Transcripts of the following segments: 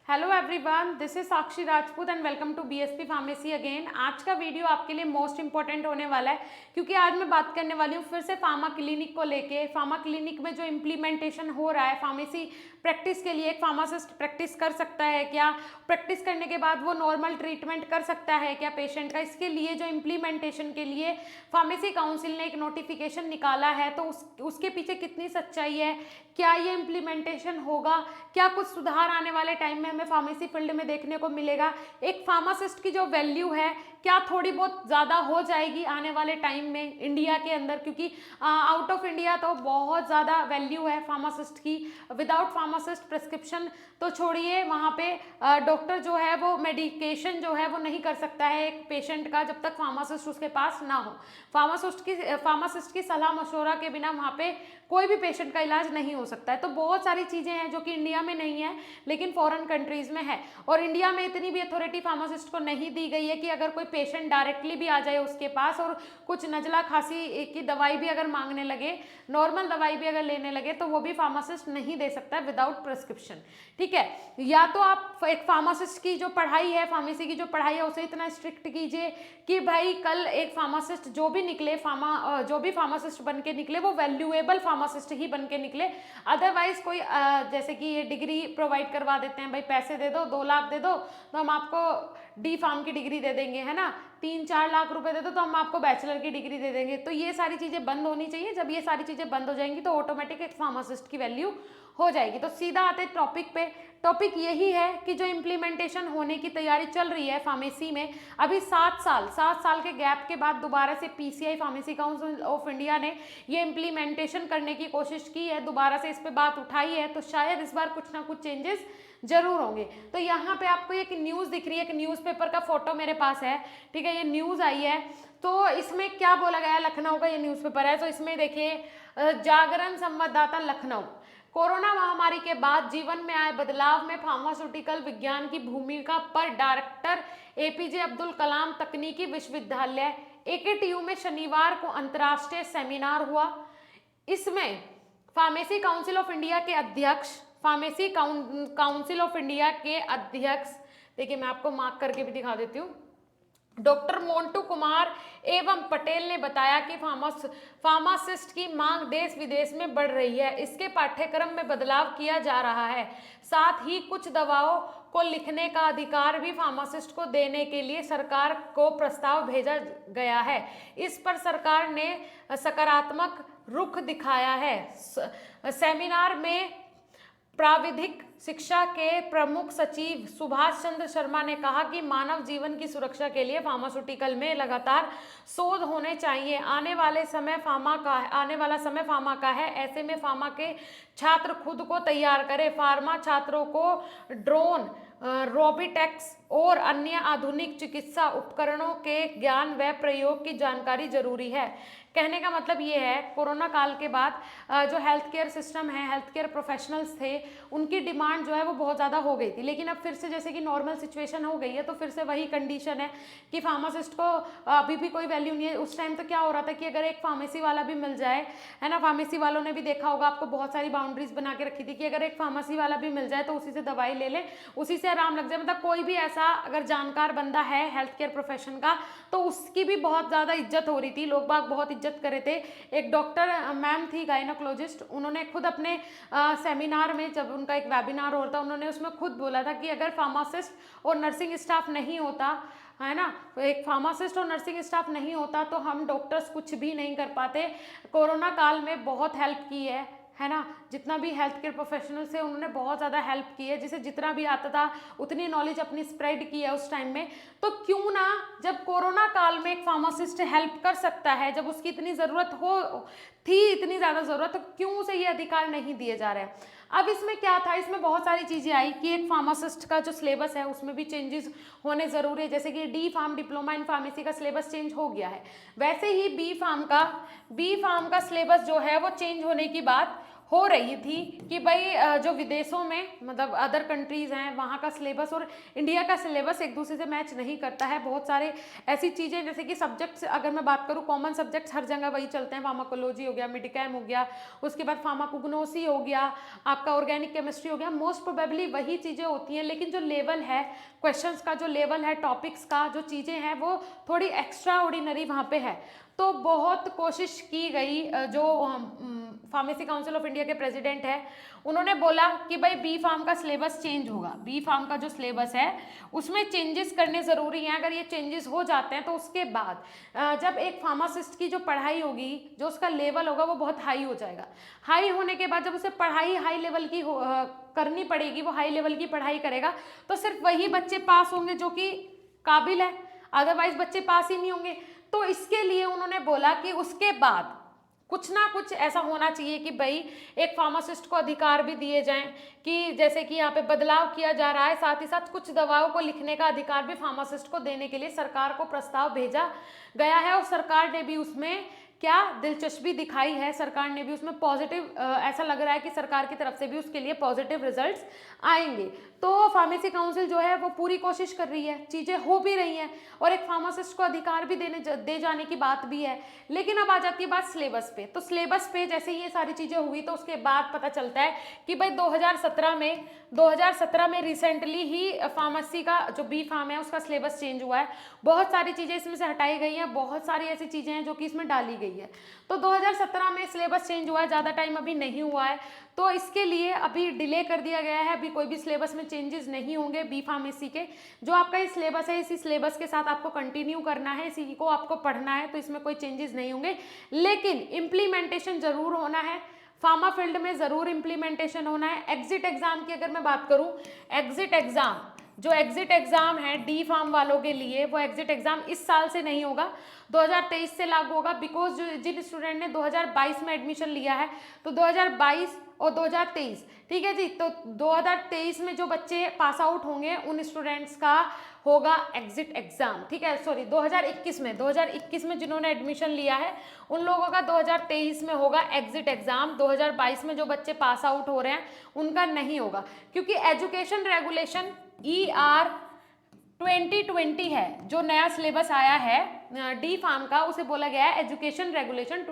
Hello everyone, this is Sakshi Rajput and welcome to BSP pharmacy again. आज का video आपके लिए मोस्ट इंपॉर्टेंट होने वाला है क्योंकि आज मैं बात करने वाली हूँ फिर से फार्मा क्लिनिक को लेके। फार्मा क्लिनिक में जो इम्प्लीमेंटेशन हो रहा है फार्मेसी प्रैक्टिस के लिए, एक फार्मासिस्ट प्रैक्टिस कर सकता है क्या, प्रैक्टिस करने के बाद वो नॉर्मल ट्रीटमेंट कर सकता है क्या पेशेंट का, इसके लिए जो इम्प्लीमेंटेशन के लिए फार्मेसी काउंसिल ने एक नोटिफिकेशन निकाला है तो उसके पीछे कितनी सच्चाई है, क्या ये इम्प्लीमेंटेशन होगा, क्या कुछ सुधार आने वाले टाइम में हमें फार्मेसी फील्ड में देखने को मिलेगा, एक फार्मासिस्ट की जो वैल्यू है क्या थोड़ी बहुत ज़्यादा हो जाएगी आने वाले टाइम में इंडिया के अंदर, क्योंकि आउट ऑफ इंडिया तो बहुत ज़्यादा वैल्यू है फार्मासिस्ट की। विदाउट फार्मासिस्ट प्रिस्क्रिप्शन तो छोड़िए, वहाँ पे डॉक्टर जो है वो मेडिकेशन जो है वो नहीं कर सकता है एक पेशेंट का जब तक फार्मासिस्ट उसके पास ना हो। फार्मासिस्ट की सलाह मशवरा के बिना वहाँ पे कोई भी पेशेंट का इलाज नहीं हो सकता है। तो बहुत सारी चीज़ें हैं जो कि इंडिया में नहीं है लेकिन फॉरेन कंट्रीज़ में है, और इंडिया में इतनी भी अथॉरिटी फार्मासिस्ट को नहीं दी गई है कि अगर कोई पेशेंट डायरेक्टली भी आ जाए उसके पास और कुछ नज़ला खांसी की दवाई भी अगर मांगने लगे, नॉर्मल दवाई भी अगर लेने लगे, तो वो भी फार्मासिस्ट नहीं दे सकता है विदाउट प्रिस्क्रिप्शन। ठीक है, या तो आप एक फार्मासिस्ट की जो पढ़ाई है, फार्मेसी की जो पढ़ाई है उसे इतना स्ट्रिक्ट कीजिए कि भाई कल एक फार्मासिस्ट जो भी निकले, जो भी फार्मासिस्ट बन के निकले वो वैल्यूएबल फार्मासिस्ट ही बन के निकले। अदरवाइज कोई जैसे कि ये डिग्री प्रोवाइड करवा देते हैं, भाई पैसे दे दो, 2 लाख दे दो तो हम आपको डी फार्म की डिग्री दे देंगे, है ना, 3-4 लाख रुपए दे दो तो हम आपको बैचलर की डिग्री दे देंगे। तो ये सारी चीज़ें बंद होनी चाहिए। जब ये सारी चीज़ें बंद हो जाएंगी तो ऑटोमेटिक एक फार्मासिस्ट की वैल्यू हो जाएगी। तो सीधा आते टॉपिक पे। टॉपिक यही है कि जो इम्प्लीमेंटेशन होने की तैयारी चल रही है फार्मेसी में, अभी 7 साल के गैप के बाद दोबारा से PCI pharmacy council of India ने ये इम्प्लीमेंटेशन करने की कोशिश की है, दोबारा से इस पे बात उठाई है, तो शायद इस बार कुछ ना कुछ चेंजेस जरूर होंगे। तो यहाँ पे आपको एक न्यूज़ दिख रही है, एक न्यूज़पेपर का फोटो मेरे पास है, ठीक है, ये न्यूज़ आई है। तो इसमें क्या बोला गया है, लखनऊ का ये न्यूज़पेपर है, तो इसमें देखिए जागरण संवाददाता लखनऊ, कोरोना महामारी के बाद जीवन में आए बदलाव में फार्मास्यूटिकल विज्ञान की भूमिका पर डायरेक्टर एपीजे अब्दुल कलाम तकनीकी विश्वविद्यालय एकेटीयू में शनिवार को अंतर्राष्ट्रीय सेमिनार हुआ। इसमें फार्मेसी काउंसिल ऑफ इंडिया के अध्यक्ष, देखिए मैं आपको मार्क करके भी दिखा देती हूँ, डॉक्टर मोंटू कुमार एवं पटेल ने बताया कि फार्मासिस्ट की मांग देश विदेश में बढ़ रही है, इसके पाठ्यक्रम में बदलाव किया जा रहा है, साथ ही कुछ दवाओं को लिखने का अधिकार भी फार्मासिस्ट को देने के लिए सरकार को प्रस्ताव भेजा गया है। इस पर सरकार ने सकारात्मक रुख दिखाया है। सेमिनार में प्राविधिक शिक्षा के प्रमुख सचिव सुभाष चंद्र शर्मा ने कहा कि मानव जीवन की सुरक्षा के लिए फार्मास्यूटिकल में लगातार शोध होने चाहिए। आने वाला समय फार्मा का है। ऐसे में फार्मा के छात्र खुद को तैयार करें। फार्मा छात्रों को ड्रोन, रोबोटिक्स और अन्य आधुनिक चिकित्सा उपकरणों के ज्ञान व प्रयोग की जानकारी जरूरी है। कहने का मतलब ये है, कोरोना काल के बाद जो हेल्थ केयर सिस्टम है, हेल्थ केयर प्रोफेशनल्स थे, उनकी डिमांड जो है वो बहुत ज़्यादा हो गई थी, लेकिन अब फिर से जैसे कि नॉर्मल सिचुएशन हो गई है तो फिर से वही कंडीशन है कि फार्मासिस्ट को अभी भी कोई वैल्यू नहीं है। उस टाइम तो क्या हो रहा था कि अगर एक फार्मेसी वाला भी मिल जाए, है ना, फार्मेसी वालों ने भी देखा होगा, आपको बहुत सारी बाउंड्रीज बना के रखी थी कि अगर एक फार्मेसी वाला भी मिल जाए तो उसी से दवाई ले ले, उसी से आराम लग जाए। मतलब कोई भी ऐसा अगर जानकार बंदा है हेल्थ केयर प्रोफेशन का तो उसकी भी बहुत ज़्यादा इज्जत हो रही थी, लोग बाग बहुत इज्जत कर रहे थे। एक डॉक्टर मैम थी, गायनोकोलॉजिस्ट, उन्होंने खुद अपने सेमिनार में, जब उनका एक वेबिनार हो रहा था, उन्होंने उसमें खुद बोला था कि अगर फार्मासिस्ट और नर्सिंग स्टाफ नहीं होता, है ना, तो एक फार्मासिस्ट और नर्सिंग स्टाफ नहीं होता तो हम डॉक्टर्स कुछ भी नहीं कर पाते। कोरोना काल में बहुत हेल्प की है ना, जितना भी हेल्थ केयर प्रोफेशनल्स है उन्होंने बहुत ज़्यादा हेल्प की है, जिसे जितना भी आता था उतनी नॉलेज अपनी स्प्रेड की है उस टाइम में। तो क्यों ना, जब कोरोना काल में एक फार्मासिस्ट हेल्प कर सकता है, जब उसकी इतनी ज़रूरत थी, इतनी ज़्यादा ज़रूरत, तो क्यों उसे ये अधिकार नहीं दिए जा रहे हैं। अब इसमें क्या था, इसमें बहुत सारी चीज़ें आई कि एक फार्मासिस्ट का जो सिलेबस है उसमें भी चेंजेस होने ज़रूरी है, जैसे कि D pharm diploma in pharmacy का सिलेबस चेंज हो गया है, वैसे ही बी फार्म का सिलेबस जो है वो चेंज होने की बात हो रही थी कि भाई जो विदेशों में मतलब अदर कंट्रीज़ हैं वहाँ का सिलेबस और इंडिया का सिलेबस एक दूसरे से मैच नहीं करता है। बहुत सारे ऐसी चीज़ें जैसे कि सब्जेक्ट्स अगर मैं बात करूँ, कॉमन सब्जेक्ट्स हर जगह वही चलते हैं, फार्माकोलॉजी हो गया, मेडिकेम हो गया, उसके बाद फार्माकोग्नोसी हो गया, आपका ऑर्गेनिक केमिस्ट्री हो गया, मोस्ट प्रोबेबली वही चीज़ें होती हैं। लेकिन जो लेवल है क्वेश्चंस का, जो लेवल है टॉपिक्स का, जो चीज़ें हैं वो थोड़ी एक्स्ट्रा ऑर्डिनरी वहाँ पे है। तो बहुत कोशिश की गई, जो फार्मेसी काउंसिल ऑफ इंडिया के प्रेसिडेंट है उन्होंने बोला कि भाई बी फार्म का सिलेबस चेंज होगा, बी फार्म का जो सिलेबस है उसमें चेंजेस करने ज़रूरी हैं। अगर ये चेंजेस हो जाते हैं तो उसके बाद जब एक फार्मासिस्ट की जो पढ़ाई होगी, जो उसका लेवल होगा वो बहुत हाई हो जाएगा। हाई होने के बाद जब उसे पढ़ाई हाई लेवल की करनी पड़ेगी, वो हाई लेवल की पढ़ाई करेगा तो सिर्फ वही बच्चे पास होंगे जो कि काबिल है, अदरवाइज बच्चे पास ही नहीं होंगे। तो इसके लिए उन्होंने बोला कि उसके बाद कुछ ना कुछ ऐसा होना चाहिए कि भाई एक फार्मासिस्ट को अधिकार भी दिए जाएं, कि जैसे कि यहाँ पे बदलाव किया जा रहा है, साथ ही साथ कुछ दवाओं को लिखने का अधिकार भी फार्मासिस्ट को देने के लिए सरकार को प्रस्ताव भेजा गया है और सरकार ने भी उसमें क्या दिलचस्पी दिखाई है, सरकार ने भी उसमें पॉजिटिव, ऐसा लग रहा है कि सरकार की तरफ से भी उसके लिए पॉजिटिव रिजल्ट्स आएंगे। तो फार्मेसी काउंसिल जो है वो पूरी कोशिश कर रही है, चीज़ें हो भी रही हैं और एक फार्मासिस्ट को अधिकार भी दे जाने की बात भी है। लेकिन अब आ जाती है बात सिलेबस पे। तो सिलेबस पे जैसे ये सारी चीज़ें हुई तो उसके बाद पता चलता है कि भाई 2017 में रिसेंटली ही फार्मेसी का जो बी फार्म है उसका सिलेबस चेंज हुआ है। बहुत सारी चीज़ें इसमें से हटाई गई हैं, बहुत सारी ऐसी चीज़ें हैं जो कि इसमें डाली गई है। तो 2017 में सिलेबस चेंज हुआ है, ज़्यादा टाइम अभी नहीं हुआ है, तो इसके लिए अभी डिले कर दिया गया है। अभी कोई भी सिलेबस में चेंजेस नहीं होंगे बी फार्मेसी के। जो आपका ये सिलेबस है इसी सिलेबस के साथ आपको कंटिन्यू करना है, इसी को आपको पढ़ना है, तो इसमें कोई चेंजेस नहीं होंगे। लेकिन इम्प्लीमेंटेशन जरूर होना है, फार्मा फील्ड में ज़रूर इम्प्लीमेंटेशन होना है। एग्जिट एग्जाम की अगर मैं बात करूं, एग्जिट एग्जाम, जो एग्जिट एग्जाम है डी फार्म वालों के लिए, वो एग्जिट एग्जाम इस साल से नहीं होगा, 2023 से लागू होगा। बिकॉज जो जिन स्टूडेंट ने 2022 में एडमिशन लिया है, तो 2022 और 2023, ठीक है जी, तो 2023 में जो बच्चे पास आउट होंगे उन स्टूडेंट्स का होगा एग्जिट एग्जाम, ठीक है। सॉरी 2021 में जिन्होंने एडमिशन लिया है उन लोगों का 2023 में होगा एग्जिट एग्जाम। 2022 में जो बच्चे पास आउट हो रहे हैं उनका नहीं होगा, क्योंकि एजुकेशन रेगुलेशन ER 2020 है, जो नया सिलेबस आया है डी फार्म का, उसे बोला गया है एजुकेशन रेगुलेशन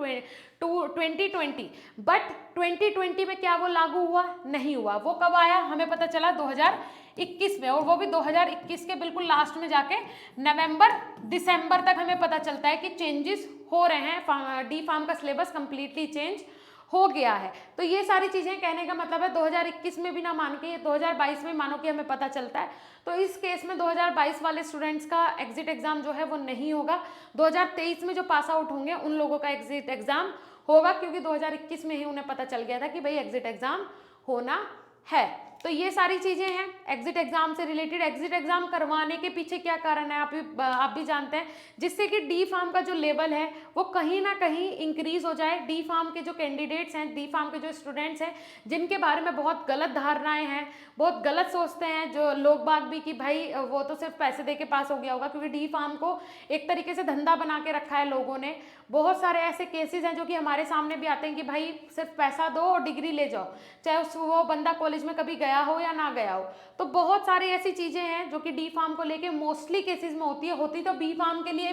2020। बट 2020 में क्या वो लागू हुआ? नहीं हुआ। वो कब आया हमें पता चला 2021 में, और वो भी 2021 के बिल्कुल लास्ट में जाके नवंबर दिसंबर तक हमें पता चलता है कि चेंजेस हो रहे हैं, डी फार्म का सिलेबस कंप्लीटली चेंज हो गया है। तो ये सारी चीज़ें कहने का मतलब है 2021 में भी ना मान के 2022 में मानो कि हमें पता चलता है। तो इस केस में 2022 वाले स्टूडेंट्स का एग्जिट एग्जाम जो है वो नहीं होगा। 2023 में जो पास आउट होंगे उन लोगों का एग्जिट एग्जाम होगा, क्योंकि 2021 में ही उन्हें पता चल गया था कि भाई एग्जिट एग्जाम होना है। तो ये सारी चीज़ें हैं एग्जिट एग्जाम से रिलेटेड। एग्जिट एग्जाम करवाने के पीछे क्या कारण है आप भी जानते हैं, जिससे कि डी फार्म का जो लेवल है वो कहीं ना कहीं इंक्रीज हो जाए। डी फार्म के जो कैंडिडेट्स हैं, डी फार्म के जो स्टूडेंट्स हैं, जिनके बारे में बहुत गलत धारणाएं हैं, बहुत गलत सोचते हैं जो लोग बाग भी कि भाई वो तो सिर्फ पैसे दे के पास हो गया होगा, क्योंकि डी फार्म को एक तरीके से धंधा बना के रखा है लोगों ने। बहुत सारे ऐसे केसेस हैं जो कि हमारे सामने भी आते हैं कि भाई सिर्फ पैसा दो और डिग्री ले जाओ, चाहे वो बंदा कॉलेज में कभी गया हो या ना गया हो। तो बहुत सारी ऐसी चीज़ें हैं जो कि डी फार्म को लेके मोस्टली केसेस में होती है। होती तो बी फार्म के लिए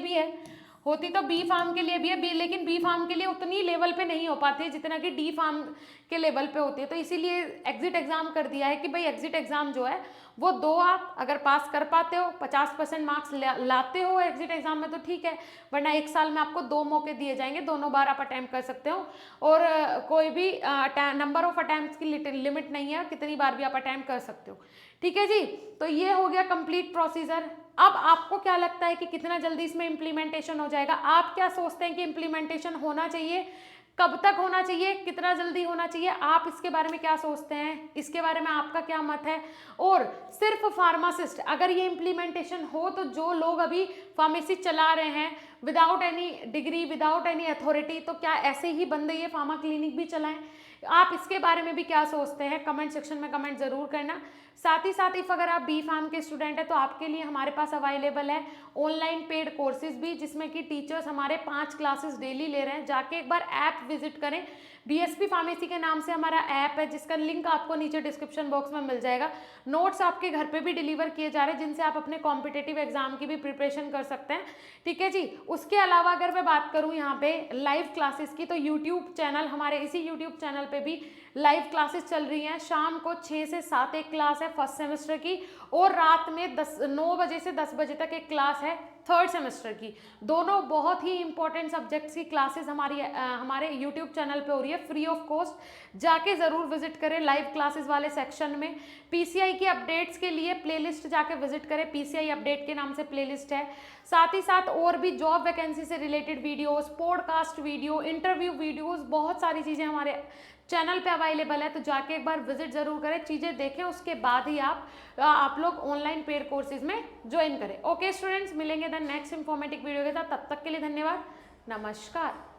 भी है, लेकिन बी फार्म के लिए उतनी लेवल पे नहीं हो पाती है जितना कि डी फार्म के लेवल पे होती है। तो इसीलिए एग्जिट एग्जाम कर दिया है कि भाई एग्जिट एग्जाम जो है वो दो, आप अगर पास कर पाते हो 50% मार्क्स लाते हो एग्जिट एग्जाम में तो ठीक है, वरना एक साल में आपको 2 मौके दिए जाएंगे, दोनों बार आप अटैम्प्ट कर सकते हो। और कोई भी नंबर ऑफ अटैम्प्ट की लिमिट नहीं है, कितनी बार भी आप अटैम्प्ट कर सकते हो, ठीक है जी। तो ये हो गया कंप्लीट प्रोसीजर। अब आपको क्या लगता है कि कितना जल्दी इसमें इम्प्लीमेंटेशन हो जाएगा? आप क्या सोचते हैं कि इम्प्लीमेंटेशन होना चाहिए, कब तक होना चाहिए, कितना जल्दी होना चाहिए? आप इसके बारे में क्या सोचते हैं, इसके बारे में आपका क्या मत है? और सिर्फ फार्मासिस्ट अगर ये इम्प्लीमेंटेशन हो तो जो लोग अभी फार्मेसी चला रहे हैं without any degree, without any authority, तो क्या ऐसे ही बंदे ये फार्मा क्लिनिक भी चलाएं? आप इसके बारे में भी क्या सोचते हैं? कमेंट सेक्शन में कमेंट जरूर करना। साथ ही साथ इफ अगर आप बी फार्म के स्टूडेंट हैं तो आपके लिए हमारे पास अवेलेबल है ऑनलाइन पेड कोर्सेज भी, जिसमें कि टीचर्स हमारे 5 क्लासेस डेली ले रहे हैं। जाके एक बार ऐप विजिट करें, बीएसपी फार्मेसी के नाम से हमारा ऐप है, जिसका लिंक आपको नीचे डिस्क्रिप्शन बॉक्स में मिल जाएगा। नोट्स आपके घर पे भी डिलीवर किए जा रहे हैं, जिनसे आप अपने कॉम्पिटेटिव एग्जाम की भी प्रिपरेशन कर सकते हैं, ठीक है जी। उसके अलावा अगर मैं बात करूँ यहाँ पे लाइव क्लासेस की, तो यूट्यूब चैनल, हमारे इसी यूट्यूब चैनल पे भी लाइव क्लासेस चल रही हैं। शाम को 6 से 7 एक क्लास है फर्स्ट सेमेस्टर की, और रात में 9 बजे से 10 बजे तक एक क्लास है थर्ड सेमेस्टर की। दोनों बहुत ही इंपॉर्टेंट सब्जेक्ट्स की क्लासेस हमारे यूट्यूब चैनल पे हो रही है फ्री ऑफ कॉस्ट। जाके ज़रूर विजिट करें लाइव क्लासेस वाले सेक्शन में। पीसीआई की अपडेट्स के लिए प्लेलिस्ट जाके विजिट करें, पीसीआई अपडेट के नाम से प्लेलिस्ट है। साथ ही साथ और भी जॉब वैकेंसी से related videos, podcast video, interview videos, बहुत सारी चीज़ें हमारे चैनल पे अवेलेबल है। तो जाके एक बार विजिट जरूर करें, चीज़ें देखें, उसके बाद ही आप लोग ऑनलाइन पेड कोर्सेज में ज्वाइन करें। ओके स्टूडेंट्स, मिलेंगे द नेक्स्ट इंफॉर्मेटिव वीडियो के साथ। तब तक के लिए धन्यवाद, नमस्कार।